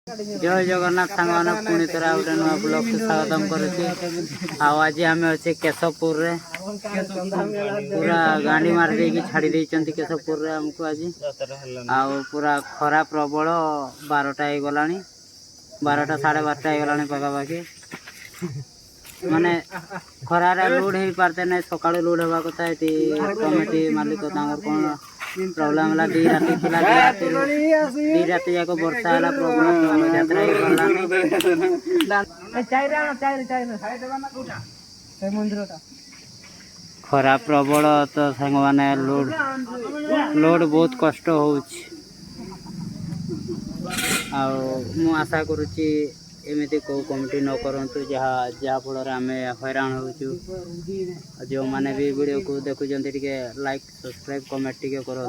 जय जगन्नाथ सांग पुणी थोड़ा गोटे नुआ ब्लॉग से स्वागत करुच्ची। आज आम अच्छे केशवपुर रे पूरा गांडी मार दे छाड़ी देइचंती केशवपुर रे हमको आज पूरा खरा प्रबल 12टा हो गला 12टा 12:30 हो गला पखापाखि माने खरारे लोड हो पारते ना सका लोड हवा कथा कमिटी मालिक कौन प्रॉब्लम है दी राति थिला दी राति जाक वर्षा है प्रॉब्लम यात्रा खरा प्रबल तो सांग माने लोड बहुत कष्ट हो आशा करुच्ची एमती कौ कमिटी न करंतु जहाँ फल आम हैरान हो जो मैंने भी वीडियो को देखुं लाइक सब्सक्राइब कमेंट टी करूँ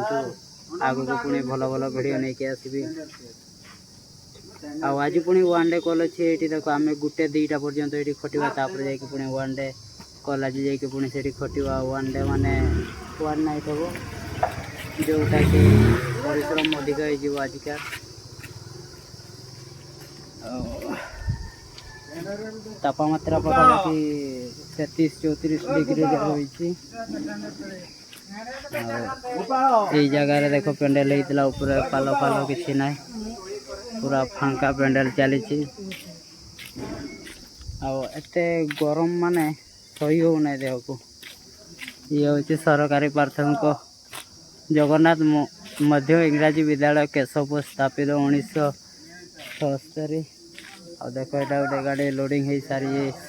आग को पुणी भल भल वीडियो नहीं के आसबि आज पुणी वन डे कल अच्छे ये देख आम गोटे 2टा पर्यंत ये खटिया जाकि वन डे कल आज जाकि से खटिया वन डे माने वन नाइट हम जोटा कि परिश्रम अधिक हो आजिका तापमात्रा पखापाखि 33-34 डिग्री रही जगार देख पेंडेल होता ऊपर पाल फाल कि ना पूरा फांका पेंडेल चली एते गरम माने सही हो ना देह को ये हूँ सरकारी प्राथमिक जगन्नाथ मध्य इंग्राजी विद्यालय केशवपुर स्थापित 1977 और देख यहाँ गोटे गाड़ी लोडिंग हो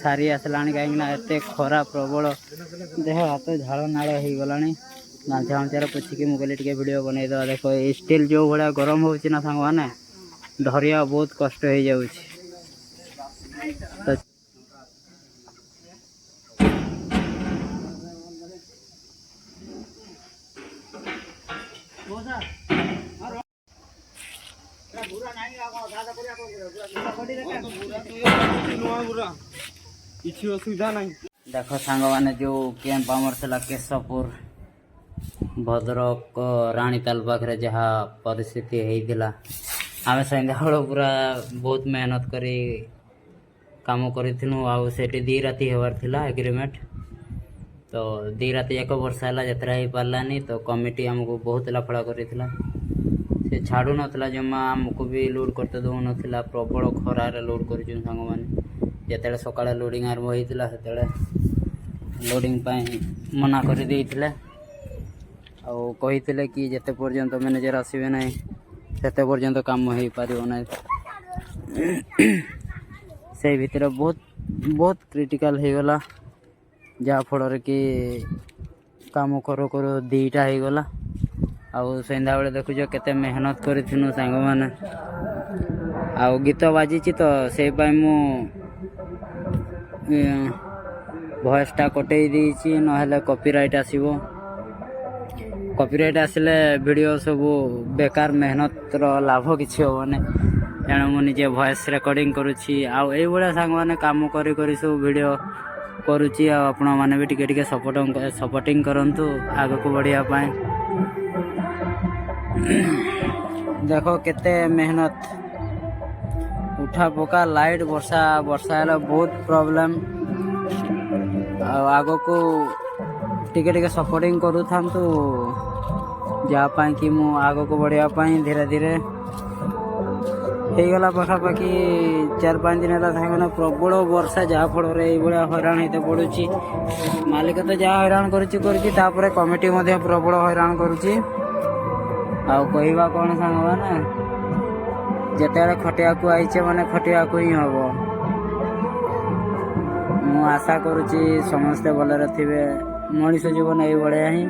सारी आसला कहीं एत खरा प्रबल देह हाथ झाड़ नाड़ हो गला गांचा गांचार पोछिकी मुझे टे भिड बनईद देख स्टील जो भाया गरम हो सांग मैंने धरिया बहुत कष्ट हो जाऊँ किसी असुविधा नहीं देख सांग मैंने जो कैंप आमर था केशवपुर भद्रक रानीताल पाखे जहाँ परिस्थिति होता आम सन्ध्या बेल पूरा बहुत मेहनत करी काम करूँ आठ 2 राति होबार थिला एग्रीमेंट तो 2 राति जाक वर्षा है यात्रा हो पारानी तो कमिटी आमको बहुत लफड़ा कर छाड़ू नाला जमा आमको भी लोड करते दौ ना प्रबल खरार लोड कर सांग मैंने जिते सका लोडिंग आरंभ होता से लोडिंग मना कर कही कि जिते पर्यंत मैनेजर आसबे ना से पर्यंत काम हो पार ना से भितर बहुत बहुत क्रिटिकल हो गला जहाँ फल कि काम करू करू 2टा हो गला आउ सन्ध्या बेले देखुच केते मेहनत करूँ सांग मैंने आउ गीत बाजी तो से मु भॉइसटा कटई देछि नहले कॉपीराइट आसीबो कॉपीराइट आसिले वीडियो सब बेकार मेहनत लाभ किसी हेनी तेणु मुझे निजे भॉइस रिकॉर्डिंग करुच्ची आउ ये भाया सांग मैंने काम करी सब वीडियो करुच्ची आपण मैंने भी टिके सपोर्टिंग करंतु आग को बढ़िया पाए देखो केते मेहनत उठा पका लाइट वर्षा है बहुत प्रॉब्लम आग को टिके सपोर्टिंग करू था तो जहाँ कि मु आग को बढ़िया धीरे धीरे होगला पखापाखि 4-5 दिन है प्रबल वर्षा जहाँ फल हैरान होते पड़ुची मालिक तो जहाँ हैरान कर कमिटी प्रबल हैरान करुच्ची कहवा कौन सांग मैंने जिते खटिया को आईचे माने खटिया को ही हम मु आशा करुच्ची समस्ते भलरे थे मनीष जीवन ये भाया ही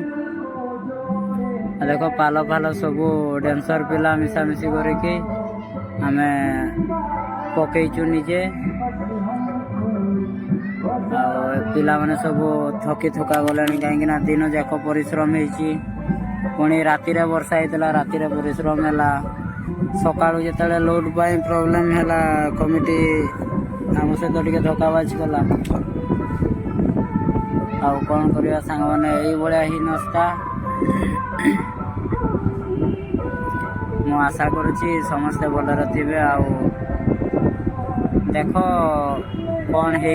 देख पाल फाल सब डांसर पिला मिसामिशी करके आम पकईचु निजे पिला माने सब थकी थका गले कहीं दिन जाक परिश्रम होती पुणी राति वर्षा होता राति परिश्रम है सका जो लोड पाई प्रॉब्लम है कमिटी आम सहित टे धक्काबाज कला आउ कौन करवा सांग मैंने ये ही नस्ता मु आशा करुच्ची समस्ते भलरे थे। देख कौन है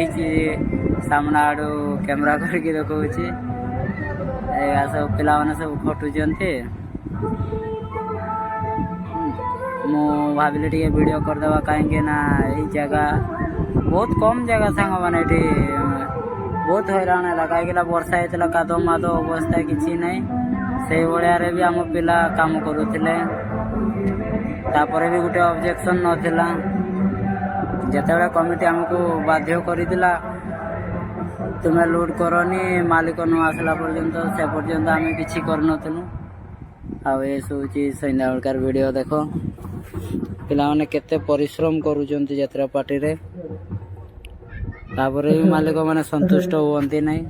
सामना आड़ू कैमरा करके देखा सब पिला मैंने सब खटुंट मु भाविली टे वीडियो करदेवा कहीं ना ये जगह बहुत कम जगह सांग मैंने बहुत हैरान है कहीं वर्षा होता कादो मादो अवस्था किसी ना से भाया भी आम पिला काम करुले तापर भी गोटे ऑब्जेक्शन नथिला जिते कमिटी आमको बाध्य करथिला तुम्हें लूट करनी मालिक न आसला पर्यंत से पर्यंत आम किसी करनु ये सब सन्ध्याबेलकार वीडियो देख पिला माने केते परिश्रम करुचंती यात्रा पार्टी रे तापर भी मालिक माने संतुष्ट हुअंती नहीं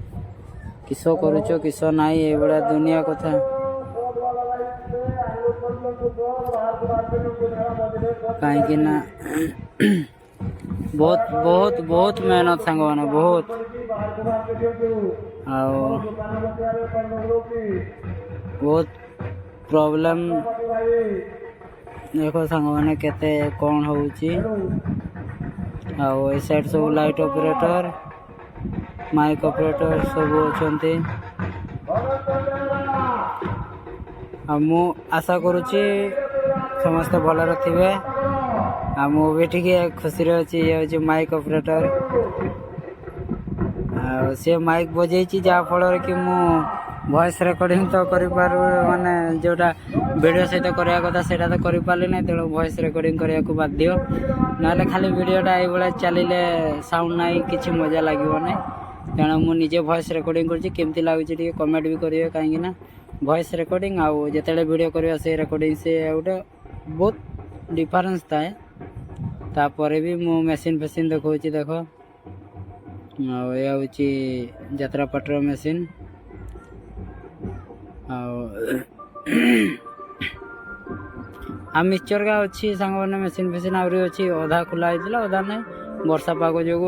किस करुच किस नाई ये बड़ा दुनिया कथा कहीं ना बहुत बहुत बहुत मेहनत सांग मैंने बहुत बहुत प्रॉब्लम देखो सांग मैंने केते कौन होउची ए साइड सब लाइट ऑपरेटर माइक ऑपरेटर सब अछंती मु आशा करुची समस्त भलरे थिबे मु भी टिके खुशी अच्छी ये हूँ माइक ऑपरेटर सी माइक बजे जहाँफल कि मु वॉइस रिकॉर्डिंग तो कर माने जोटा वीडियो सहित करवा कथा से तो कर पारे ना तेणु वॉइस रिकॉर्डिंग करने को बाध्य ना खाली वीडियोटा ये चलिले साउंड ना कि मजा लगे ना तेणु मुझे वॉइस रिकॉर्डिंग करमती लगुच कमेंट भी करेंगे कहीं ना वॉइस रिकॉर्डिंग आउ जिते वीडियो करवा से रिकॉर्डिंग से गोटे बहुत डिफरेंस थाए तापर भी मु मेसीन फेसीन देखा देख हूँ यात्रा पाटर मेसीन आ मिक्सचर का अच्छी सांग मैंने मेसीन फेसीन आहरी अच्छी अधा खोला होता अधा नहीं वर्षा पाग जो